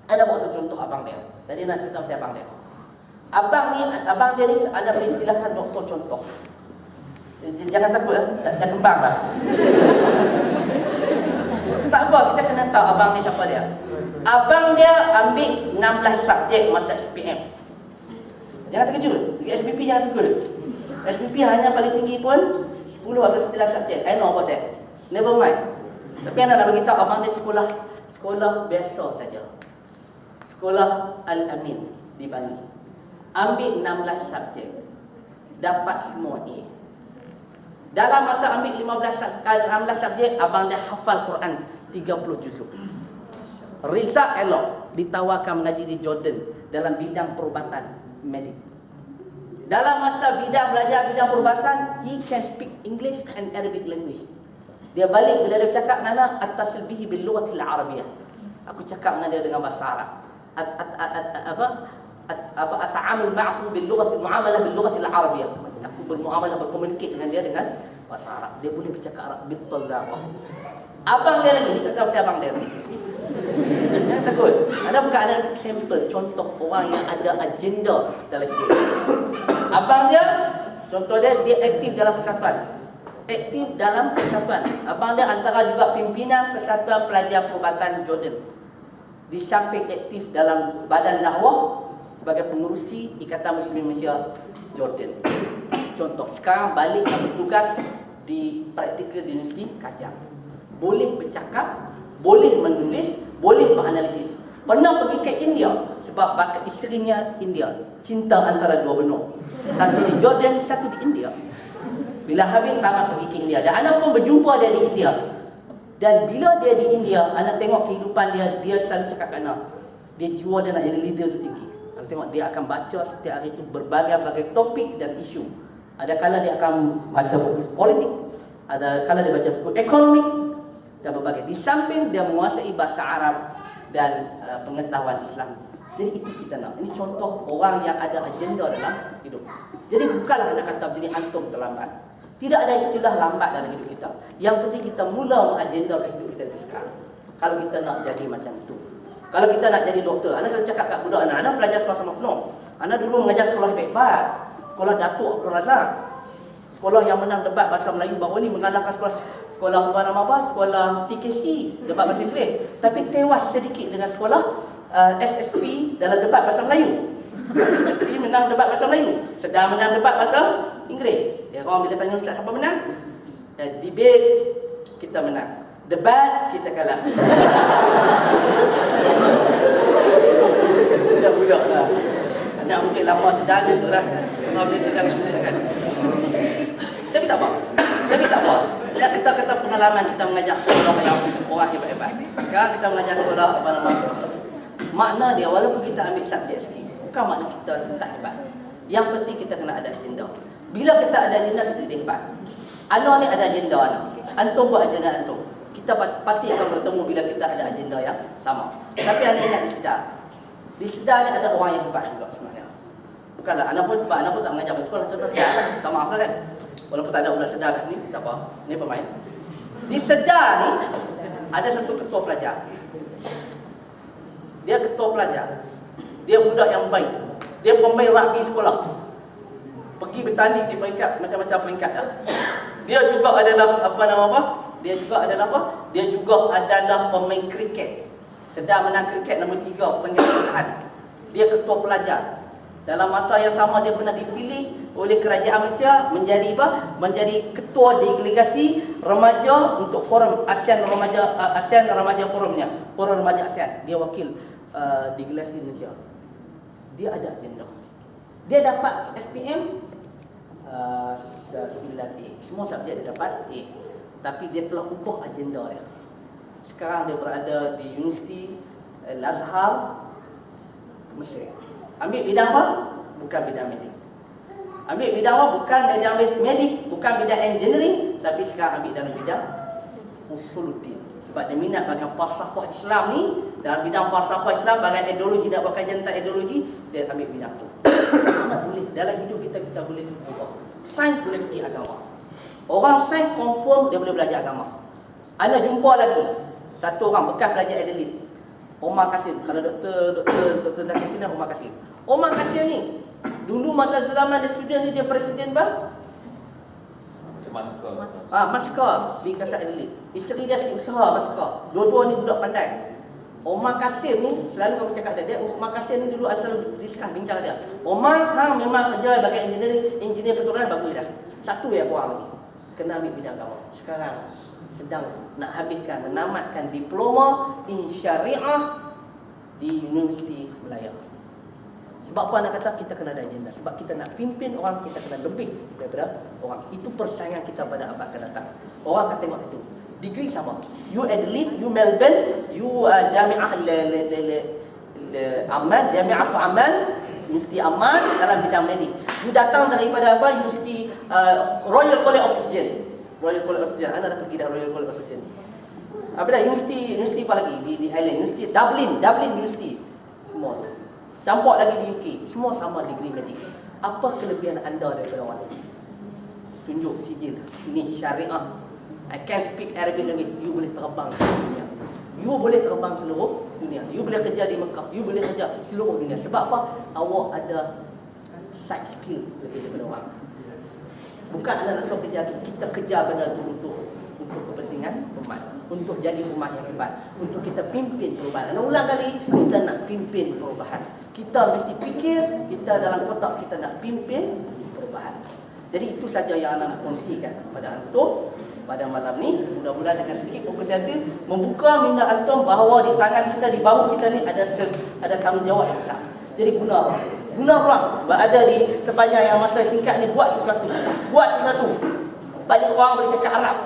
Ada buat contoh abang dia. Tadi nak cerita saya abang dia. Abang dia ni ada beristilahkan doktor contoh. Jangan takut dah kembang lah. Tak apa, kita kena tahu abang dia siapa dia. Abang dia ambil 16 subjek masa SPM. Jangan terkejut. SPP jangan terkejut. SPP hanya paling tinggi pun 10 atau 9 subjek. I know about that. Never mind. Tapi anak nak beritahu abang dia sekolah biasa saja. Sekolah Al-Amin di Bani. Ambil 16 subjek. Dapat semua A. Dalam masa ambil 16 subjek, abang dia hafal Quran 30 juzuk. Result elok, ditawarkan mengaji di Jordan dalam bidang perubatan medik. Dalam masa belajar bidang perubatan, he can speak English and Arabic language. Dia balik bila dia cakap dengan anak, attasil bihi bil lughatil arabiyyah. Aku cakap dengan dia dengan bahasa Arab. Ata'amul ma'ahu bil lughatil muamalah bil lughatil arabiyyah. Aku bermuamalah, berkomunikasi dengan dia dengan bahasa Arab. Dia boleh bercakap Arab betul dah. Abang dia lagi, dia cakap pasal abang dia lagi. Jangan takut. Anda bukan ada sampel contoh orang yang ada agenda dalam hidup. Abang dia, contoh dia aktif dalam persatuan. Aktif dalam persatuan. Abang dia antara juga pimpinan Persatuan Pelajar Perubatan Jordan. Di samping aktif dalam badan dakwah sebagai pengurusi Ikatan Muslimin Malaysia Jordan. Contoh, sekarang balik dan bertugas di praktikal di Universiti Kajang. Boleh bercakap, boleh menulis, boleh menganalisis. Pernah pergi ke India sebab bakat isterinya India. Cinta antara dua benua. Satu di Jordan, satu di India. Bila habis tamat pergi ke India. Dan anak pun berjumpa dia di India. Dan bila dia di India, anak tengok kehidupan dia, dia selalu cakap kat anak, dia jiwa dia nak jadi leader tu tinggi. Anak tengok dia akan baca setiap hari itu berbagai-bagai topik dan isu. Ada kala dia akan baca buku politik, ada kala dia baca buku ekonomi dan berbagai. Di samping dia menguasai bahasa Arab dan pengetahuan Islam. Jadi itu kita nak. Ini contoh orang yang ada agenda dalam hidup. Jadi bukanlah nak kata jadi antum terlambat. Tidak ada istilah lambat dalam hidup kita. Yang penting kita mula mengagendakan hidup kita sekarang. Kalau kita nak jadi macam itu. Kalau kita nak jadi doktor, anak selalu cakap kat budak anak belajar sekolah sama penuh. Anak dulu mengajar sekolah hebat. Sekolah Datuk Abdul Razak. Sekolah yang menang debat bahasa Melayu baru ni mengalahkan sekolah sekolah TKC debat bahasa Inggeris. Tapi tewas sedikit dengan sekolah SSP dalam debat bahasa Melayu. SSP menang debat bahasa Melayu, sedang menang debat bahasa Inggeris. Ya, orang bila tanya ustaz siapa menang? Debate kita menang, debat kita kalah. Budak-budak lah. Anak mungkin lama sedang tu lah. Orang boleh telah kan. Tapi tak apa. Ya, kita kata pengalaman kita mengajar sekolah yang orang hebat-hebat. Sekarang kita mengajar sekolah apa nama? Makna dia walaupun kita ambil subjek sikit, bukan makna kita tak hebat. Yang penting kita kena ada agenda. Bila kita ada agenda, kita jadi hebat. Ana ni ada agenda ana. Antum buat agenda antum. Kita pasti akan bertemu bila kita ada agenda yang sama. Tapi ana ingat disedar. Disedar ni ada orang yang hebat juga sebenarnya. Bukanlah ana pun sebab ana pun tak mengajar pada sekolah contoh sedar kan. Tak maaf lah kan. Walaupun tak ada budak sedar kat sini, tak apa. Ni pemain. Di sedar ni ada satu ketua pelajar. Dia ketua pelajar. Dia budak yang baik. Dia pemain rugby sekolah. Pergi bertanding di peringkat macam-macam peringkat dah. Dia juga adalah Dia juga adalah pemain kriket. Sedang menang kriket nombor 3 pertandingan. Dia ketua pelajar. Dalam masa yang sama dia pernah dipilih oleh kerajaan Malaysia menjadi ketua delegasi remaja untuk forum ASEAN Remaja Forumnya. Forum Remaja ASEAN. Dia wakil delegasi Malaysia. Dia ada agenda. Dia dapat SPM 9A. Semua subjek dia dapat A. Tapi dia telah ubah agenda dia. Sekarang dia berada di Universiti Al-Azhar Mesir. Ambil bidang apa? Bukan bidang medik. Ambil bidang apa? Bukan bidang medik, bukan bidang engineering, tapi sekarang ambil dalam bidang usuluddin. Sebab dia minat bahagian falsafah Islam ni. Dalam bidang falsafah Islam, bahagian ideologi dan kajian tentang ideologi, dia ambil bidang tu. Mana boleh? Dalam hidup kita boleh berubah. Sains boleh pergi agama. Orang sains confirm dia boleh belajar agama. Anda jumpa lagi satu orang bekas pelajar Adelaide, Omar Kasim. Kalau Dr. Zakir kenal Omar Kasim. Omar Kasim ni dulu masa zaman dia student ni, dia presiden Maskar di Kasar Adelaide. Isteri dia sedikit usaha Maskar. Dua-dua ni budak pandai. Omar Kasim ni selalu kami cakap dia Omar Kasim ni dulu selalu discuss bincang dia. Omar memang kerja bagai engineer petroleum bagus dah. Satu yang kurang lagi, kena ambil bidang agama. Sekarang sedang nak habiskan menamatkan diploma in syariah di Universiti Melaya. Sebab apa anak kata kita kena ada agenda? Sebab kita nak pimpin orang, kita kena lebih daripada orang. Itu persaingan kita pada abad akan datang. Orang akan tengok itu. Degree sama. You Adelaide, you Melbourne, you Jami'ah Amman, Jami'ah Amman, Universiti Amman dalam bidang medik. You datang daripada apa? Universiti Royal College of Surgeons. Royal College of Surgeons. Anda dah pergi dah Royal College of Surgeons. Apa dah? Universiti apa lagi di Ireland? Universiti Dublin University. Semua tu. Campur lagi di UK. Semua sama degree medik. Apa kelebihan anda daripada orang lain? Tunjuk sijil. Ini syariah. I can speak Arabic language. You boleh terbang seluruh dunia. You boleh terbang seluruh dunia. You boleh kerja di Mekah. You boleh kerja seluruh dunia. Sebab apa? Awak ada side skill lebih daripada orang. Bukan anda nak suruh kerja tu. Kita kerja benda tu untuk kepentingan umat. Untuk jadi umat yang hebat. Untuk kita pimpin perubahan. Dan ulang kali, kita nak pimpin perubahan. Kita mesti fikir, kita dalam kotak kita nak pimpin perubahan. Jadi itu saja yang anda nak kongsikan kepada antum pada malam ni. Mudah-mudahan dengan sikit fokus hati membuka minda antum bahawa di tangan kita, di bahu kita ni ada tanggungjawab yang besar. Jadi guna ruang berada di sepanjang yang masa singkat ni, buat sesuatu. Banyak orang boleh cakap Arab.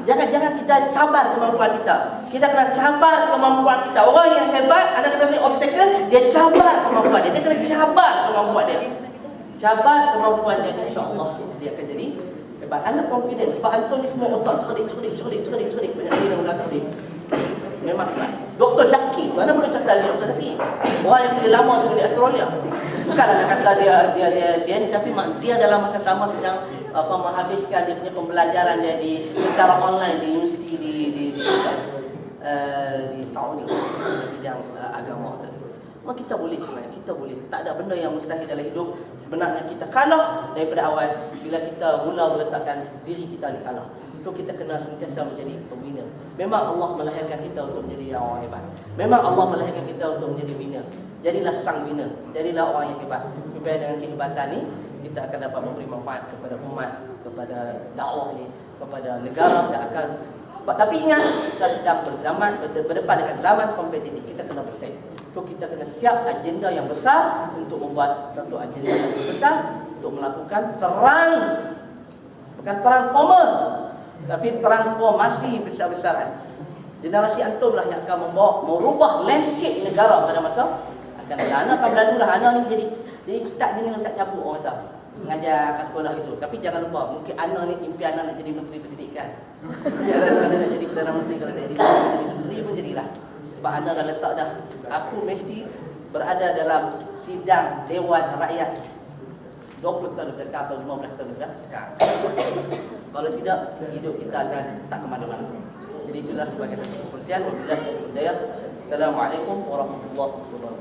Jangan kita cabar kemampuan kita. Kita kena cabar kemampuan kita. Orang yang hebat, anda kata ni obstacle, dia cabar kemampuan dia. Dia kena cabar kemampuan dia. Cabar kemampuan dia, insya-Allah dia akan jadi hebat. Anda confident sebab antum ni semua otak cerdik. Banyak dia dah mula cerdik. Memang hebat. Dr. Zaki tu, anda boleh cakap dengan Dr. Zaki. Orang yang sudah lama dulu di Australia. Bukan anda kata dia ni, tapi dia dalam masa sama sedang menghabiskan dia punya pembelajaran dia secara online di universiti di Saudi di bidang agama. Maka kita boleh sebenarnya, kita boleh. Tak ada benda yang mustahil dalam hidup. Sebenarnya kita kalah daripada awal bila kita mula meletakkan diri kita ni kalah. So kita kena sentiasa menjadi pembina. Memang Allah melahirkan kita untuk menjadi orang hebat. Memang Allah melahirkan kita untuk menjadi bina. Jadilah sang bina, jadilah orang yang hebat. Supaya dengan kehebatan ni kita akan dapat memberi manfaat kepada umat, kepada dakwah ni, kepada negara dan akan. Tapi ingat, kita sedang berdepan dengan zaman kompetitif. Kita kena bersaing. So kita kena siap agenda yang besar untuk membuat satu agenda yang besar untuk melakukan bukan transformer, tapi transformasi besar-besaran. Generasi antum lah yang akan merubah landscape negara pada masa akan datang. Anak akan berlalu lah. Anak ni jadi ustaz jenis ustaz cabut orang kata. Mengajar kat sekolah itu. Tapi jangan lupa, mungkin anak ni impian anak nak jadi menteri pendidikan. Anak nak jadi Perdana Menteri, kalau tak jadi menteri pun jadilah. Sebab anak dah letak dah, aku mesti berada dalam sidang Dewan Rakyat 20 tahun lepas sekarang atau 15 tahun lepas sekarang. Kalau tidak, hidup kita akan tak ke mana-mana. Jadi itulah sebagai satu kepolisian. Assalamualaikum warahmatullahi wabarakatuh.